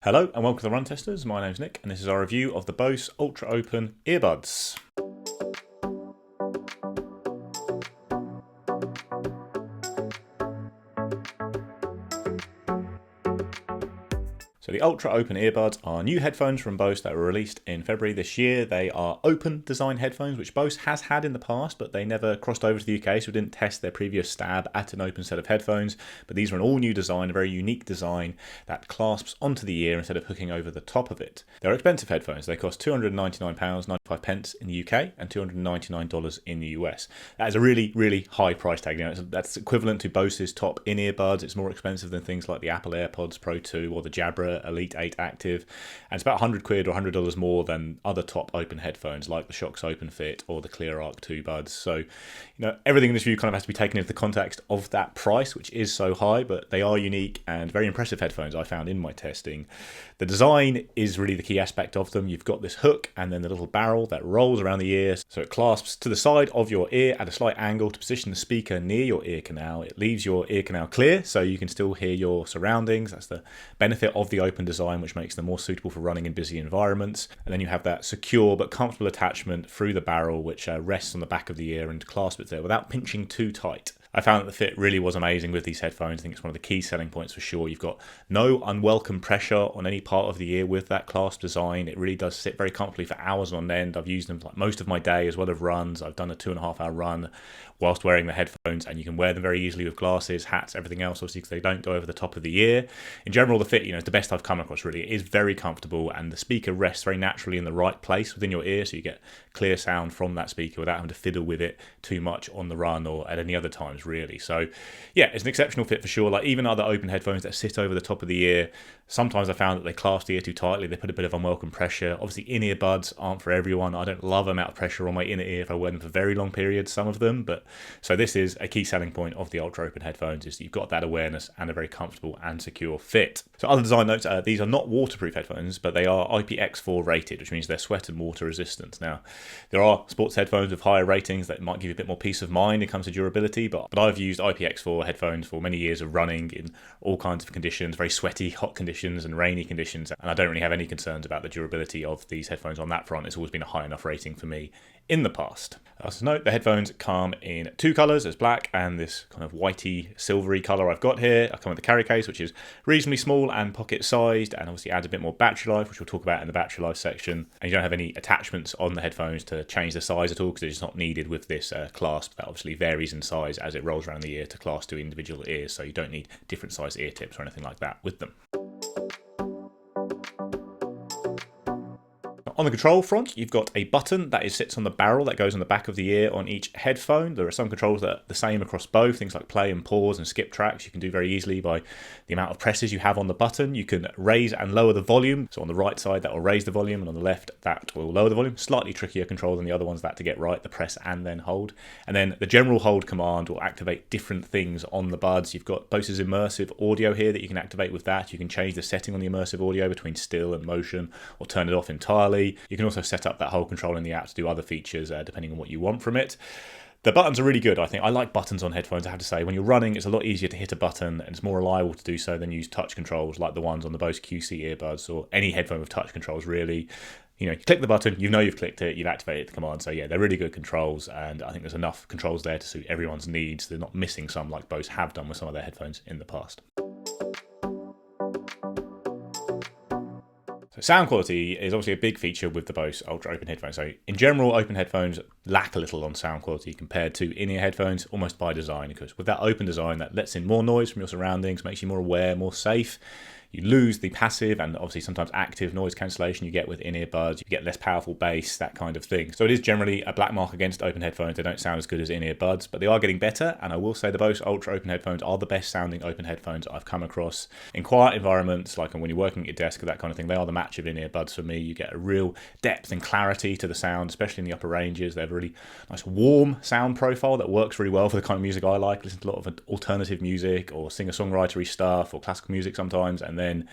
Hello and welcome to the Run Testers. My name's Nick and this is our review of the Bose Ultra Open Earbuds. So the Ultra Open Earbuds are new headphones from Bose that were released in February this year. They are open design headphones, which Bose has had in the past, but they never crossed over to the UK, so we didn't test their previous stab at an open set of headphones. But these are an all new design, a very unique design that clasps onto the ear instead of hooking over the top of it. They're expensive headphones. They cost £299.95 in the UK and $299 in the US. That is a really, really high price tag. That's equivalent to Bose's top in-ear buds. It's more expensive than things like the Apple AirPods Pro 2 or the Jabra Elite 8 Active, and it's about 100 quid or $100 more than other top open headphones like the Shokz OpenFit or the Clear Arc 2 buds. So, everything in this review kind of has to be taken into the context of that price, which is so high, but they are unique and very impressive headphones I found in my testing. The design is really the key aspect of them. You've got this hook and then the little barrel that rolls around the ear, so it clasps to the side of your ear at a slight angle to position the speaker near your ear canal. It leaves your ear canal clear so you can still hear your surroundings. That's the benefit of the open design, which makes them more suitable for running in busy environments. And then you have that secure but comfortable attachment through the barrel, which rests on the back of the ear and clasps it there without pinching too tight. I found that the fit really was amazing with these headphones. I think it's one of the key selling points for sure. You've got no unwelcome pressure on any part of the ear with that clasp design. It really does sit very comfortably for hours on end. I've used them like most of my day as well as runs. I've done a 2.5 hour run whilst wearing the headphones, and you can wear them very easily with glasses, hats, everything else, obviously, because they don't go over the top of the ear. In general, the fit, is the best I've come across, really. It is very comfortable, and the speaker rests very naturally in the right place within your ear, so you get clear sound from that speaker without having to fiddle with it too much on the run or at any other times, really. So, yeah, it's an exceptional fit for sure. Like, even other open headphones that sit over the top of the ear, sometimes I found that they clasp the ear too tightly. They put a bit of unwelcome pressure. Obviously, in-ear buds aren't for everyone. I don't love amount of pressure on my inner ear if I wear them for very long periods, some of them. But so this is a key selling point of the Ultra Open headphones, is that you've got that awareness and a very comfortable and secure fit. So other design notes, these are not waterproof headphones, but they are IPX4 rated, which means they're sweat and water resistant. Now, there are sports headphones with higher ratings that might give you a bit more peace of mind when it comes to durability, but I've used IPX4 headphones for many years of running in all kinds of conditions, very sweaty, hot conditions and rainy conditions, and I don't really have any concerns about the durability of these headphones on that front. It's always been a high enough rating for me in the past. Also note, the headphones come in two colours. There's black and this kind of whitey, silvery colour I've got here. I come with the carry case, which is reasonably small and pocket sized, and obviously adds a bit more battery life, which we'll talk about in the battery life section. And you don't have any attachments on the headphones to change the size at all, because it's not needed with this clasp that obviously varies in size as it rolls around the ear to clasp to individual ears, so you don't need different size ear tips or anything like that with them. On the control front, you've got a button that sits on the barrel that goes on the back of the ear on each headphone. There are some controls that are the same across both, things like play and pause and skip tracks. You can do very easily by the amount of presses you have on the button. You can raise and lower the volume. So on the right side, that will raise the volume, and on the left, that will lower the volume. Slightly trickier control than the other ones, that to get right, the press and then hold. And then the general hold command will activate different things on the buds. You've got Bose's immersive audio here that you can activate with that. You can change the setting on the immersive audio between still and motion, or turn it off entirely. You can also set up that whole control in the app to do other features depending on what you want from it. The buttons are really good, I think. I like buttons on headphones, I have to say. When you're running, it's a lot easier to hit a button, and it's more reliable to do so than use touch controls like the ones on the Bose QC earbuds or any headphone with touch controls, really. You click the button, you've clicked it, you've activated the command. So yeah, they're really good controls, and I think there's enough controls there to suit everyone's needs. They're not missing some like Bose have done with some of their headphones in the past. So sound quality is obviously a big feature with the Bose Ultra Open headphones. So in general, open headphones lack a little on sound quality compared to in-ear headphones, almost by design, because with that open design that lets in more noise from your surroundings, makes you more aware, more safe. You lose the passive and obviously sometimes active noise cancellation you get with in-ear buds. You get less powerful bass, that kind of thing. So it is generally a black mark against open headphones. They don't sound as good as in-ear buds, but they are getting better. And I will say the Bose Ultra Open headphones are the best sounding open headphones I've come across. In quiet environments, like when you're working at your desk or that kind of thing, they are the match of in-ear buds for me. You get a real depth and clarity to the sound, especially in the upper ranges. They have a really nice warm sound profile that works really well for the kind of music I like. I listen to a lot of alternative music or singer-songwritery stuff or classical music sometimes, and then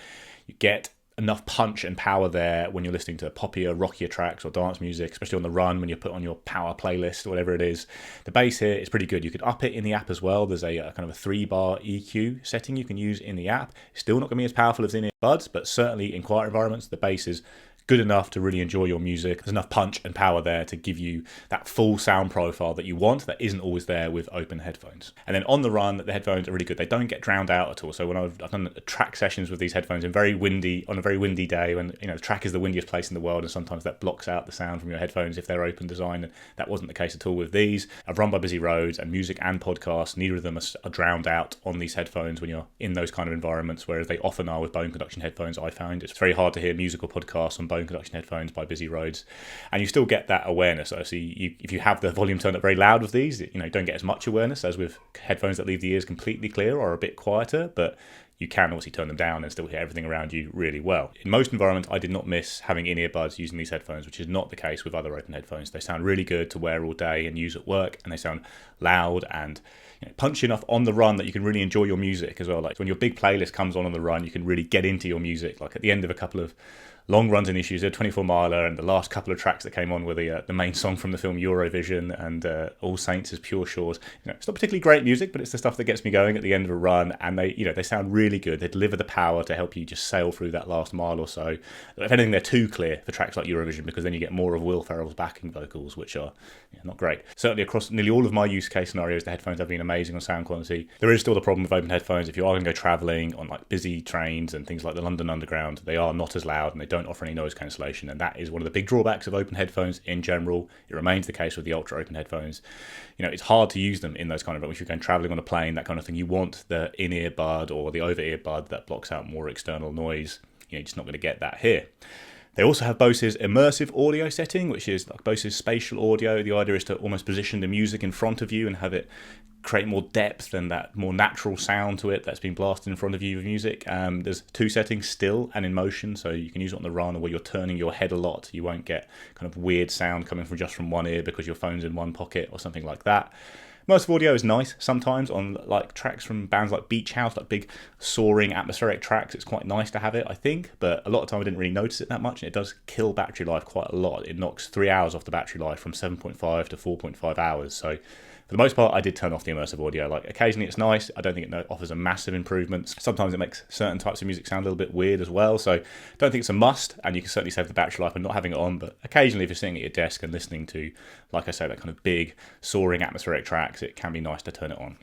you get enough punch and power there when you're listening to poppier, rockier tracks or dance music, especially on the run when you put on your power playlist or whatever it is. The bass here is pretty good. You could up it in the app as well. There's a kind of a 3-bar EQ setting you can use in the app. It's still not going to be as powerful as in-ear buds, but certainly in quiet environments, the bass is good enough to really enjoy your music. There's enough punch and power there to give you that full sound profile that you want that isn't always there with open headphones. And then on the run, the headphones are really good. They don't get drowned out at all. So when I've done track sessions with these headphones on a very windy day when the track is the windiest place in the world, and sometimes that blocks out the sound from your headphones if they're open design, and that wasn't the case at all with these. I've run by busy roads, and music and podcasts, neither of them are drowned out on these headphones when you're in those kind of environments, whereas they often are with bone conduction headphones. I found it's very hard to hear musical podcasts on bone conduction headphones by busy roads, and you still get that awareness. Obviously, if you have the volume turned up very loud with these, don't get as much awareness as with headphones that leave the ears completely clear or a bit quieter, but you can obviously turn them down and still hear everything around you really well. In most environments, I did not miss having in-ear buds using these headphones, which is not the case with other open headphones. They sound really good to wear all day and use at work, and they sound loud and punchy enough on the run that you can really enjoy your music as well. Like when your big playlist comes on the run, you can really get into your music. Like at the end of a couple of long runs and issues, a 24-miler, and the last couple of tracks that came on were the main song from the film Eurovision and All Saints' Pure Shores. It's not particularly great music, but it's the stuff that gets me going at the end of a run, and they sound really good. They deliver the power to help you just sail through that last mile or so. If anything, they're too clear for tracks like Eurovision, because then you get more of Will Ferrell's backing vocals, which are not great. Certainly across nearly all of my use case scenarios, the headphones have been amazing on sound quality. There is still the problem with open headphones. If you are going to go travelling on like busy trains and things like the London Underground, they are not as loud and they don't offer any noise cancellation, and that is one of the big drawbacks of open headphones in general. It remains the case with the Ultra Open headphones. It's hard to use them in those kind of, if you're going travelling on a plane, that kind of thing. You want the in-ear bud or the over-ear bud that blocks out more external noise. You're just not going to get that here. They also have Bose's immersive audio setting, which is like Bose's spatial audio. The idea is to almost position the music in front of you and have it create more depth and that more natural sound to it that's been blasted in front of you with music. There's 2 settings, still and in motion, so you can use it on the run or where you're turning your head a lot. You won't get kind of weird sound coming from just from one ear because your phone's in one pocket or something like that. Immersive audio is nice sometimes on like tracks from bands like Beach House, like big soaring atmospheric tracks. It's quite nice to have it, I think, but a lot of time I didn't really notice it that much, and it does kill battery life quite a lot. It knocks 3 hours off the battery life from 7.5 to 4.5 hours. So for the most part, I did turn off the immersive audio. Like occasionally it's nice. I don't think it offers a massive improvement. Sometimes it makes certain types of music sound a little bit weird as well. So I don't think it's a must, and you can certainly save the battery life and not having it on. But occasionally if you're sitting at your desk and listening to, like I say, that kind of big soaring atmospheric tracks, it can be nice to turn it on.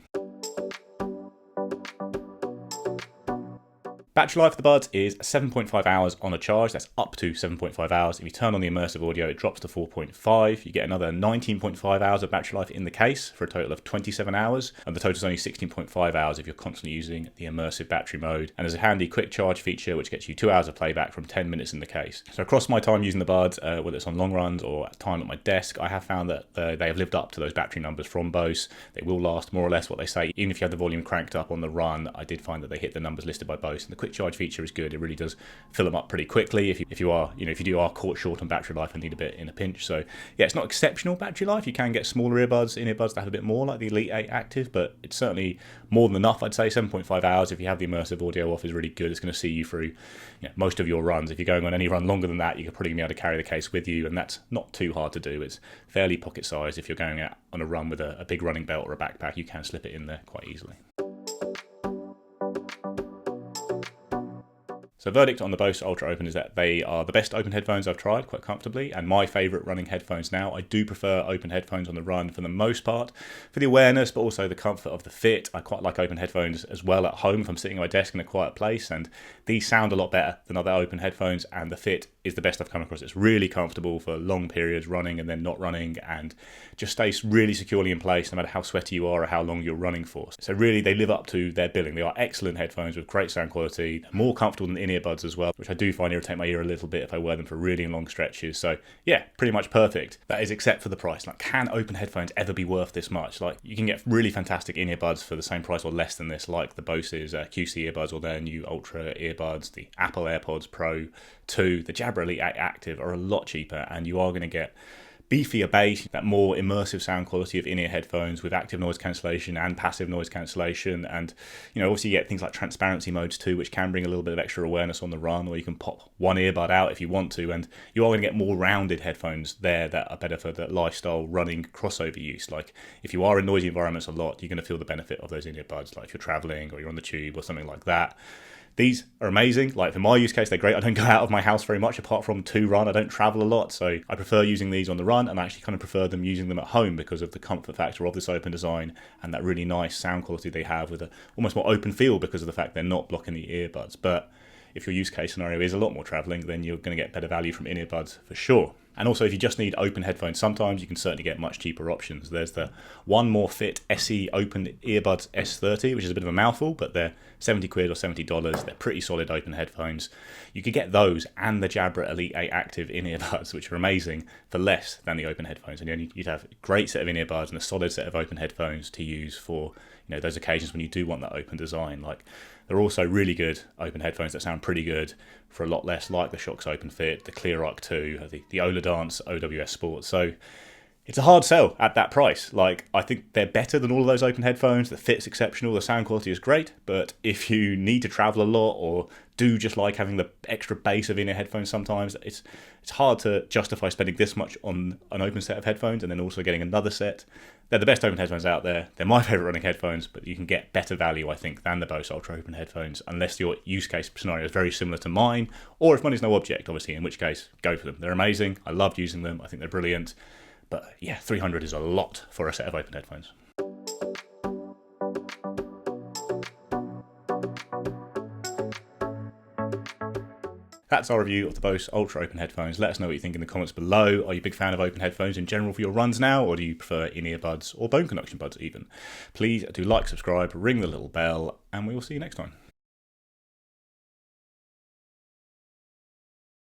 Battery life of the buds is 7.5 hours on a charge. That's up to 7.5 hours. If you turn on the immersive audio, it drops to 4.5. You get another 19.5 hours of battery life in the case for a total of 27 hours. And the total is only 16.5 hours if you're constantly using the immersive battery mode. And there's a handy quick charge feature which gets you 2 hours of playback from 10 minutes in the case. So across my time using the buds, whether it's on long runs or time at my desk, I have found that they have lived up to those battery numbers from Bose. They will last more or less what they say. Even if you have the volume cranked up on the run, I did find that they hit the numbers listed by Bose. And the quick charge feature is good. It really does fill them up pretty quickly if you are caught short on battery life and need a bit in a pinch. So yeah, it's not exceptional battery life. You can get smaller earbuds that have a bit more, like the Elite 8 Active, but it's certainly more than enough. I'd say 7.5 hours if you have the immersive audio off is really good. It's going to see you through most of your runs. If you're going on any run longer than that, you're probably going to be able to carry the case with you, and that's not too hard to do. It's fairly pocket sized. If you're going out on a run with a big running belt or a backpack, you can slip it in there quite easily. So verdict on the Bose Ultra Open is that they are the best open headphones I've tried quite comfortably, and my favourite running headphones now. I do prefer open headphones on the run for the most part, for the awareness, but also the comfort of the fit. I quite like open headphones as well at home if I'm sitting at my desk in a quiet place, and these sound a lot better than other open headphones, and the fit is the best I've come across. It's really comfortable for long periods running and then not running, and just stays really securely in place no matter how sweaty you are or how long you're running for. So really they live up to their billing. They are excellent headphones with great sound quality, more comfortable than in-ear buds as well, which I do find irritate my ear a little bit if I wear them for really long stretches. So yeah, pretty much perfect. That is except for the price. Like, can open headphones ever be worth this much? Like, you can get really fantastic in-ear buds for the same price or less than this, like the Bose's QC earbuds or their new Ultra earbuds, the Apple AirPods Pro 2, the Jabra Elite 8 Active are a lot cheaper, and you are going to get beefier bass, that more immersive sound quality of in-ear headphones with active noise cancellation and passive noise cancellation. And, obviously you get things like transparency modes too, which can bring a little bit of extra awareness on the run, or you can pop one earbud out if you want to, and you are going to get more rounded headphones there that are better for the lifestyle running crossover use. Like if you are in noisy environments a lot, you're going to feel the benefit of those in-ear buds, like if you're traveling or you're on the tube or something like that. These are amazing. Like for my use case, they're great. I don't go out of my house very much apart from to run. I don't travel a lot, so I prefer using these on the run, and I actually kind of prefer them using them at home because of the comfort factor of this open design and that really nice sound quality they have with a almost more open feel because of the fact they're not blocking the earbuds. But if your use case scenario is a lot more traveling, then you're going to get better value from in-ear buds for sure. And also, if you just need open headphones, sometimes you can certainly get much cheaper options. There's the OneMoreFit SE Open Earbuds S30, which is a bit of a mouthful, but they're 70 quid or $70. They're pretty solid open headphones. You could get those and the Jabra Elite 8 Active in-ear buds, which are amazing, for less than the open headphones. And you'd have a great set of in-ear buds and a solid set of open headphones to use for those occasions when you do want that open design. Like, they're also really good open headphones that sound pretty good for a lot less, like the Shokz OpenFit, the ClearArc 2, the Oladance OWS Sport. So it's a hard sell at that price. Like, I think they're better than all of those open headphones. The fit's exceptional, the sound quality is great, but if you need to travel a lot or do just like having the extra bass of in-ear headphones sometimes, it's hard to justify spending this much on an open set of headphones and then also getting another set. They're the best open headphones out there. They're my favourite running headphones, but you can get better value, I think, than the Bose Ultra Open headphones, unless your use case scenario is very similar to mine, or if money's no object, obviously, in which case, go for them. They're amazing. I loved using them. I think they're brilliant. But yeah, $300 is a lot for a set of open headphones. That's our review of the Bose Ultra Open headphones. Let us know what you think in the comments below. Are you a big fan of open headphones in general for your runs now, or do you prefer in-ear buds or bone conduction buds even? Please do like, subscribe, ring the little bell, and we will see you next time.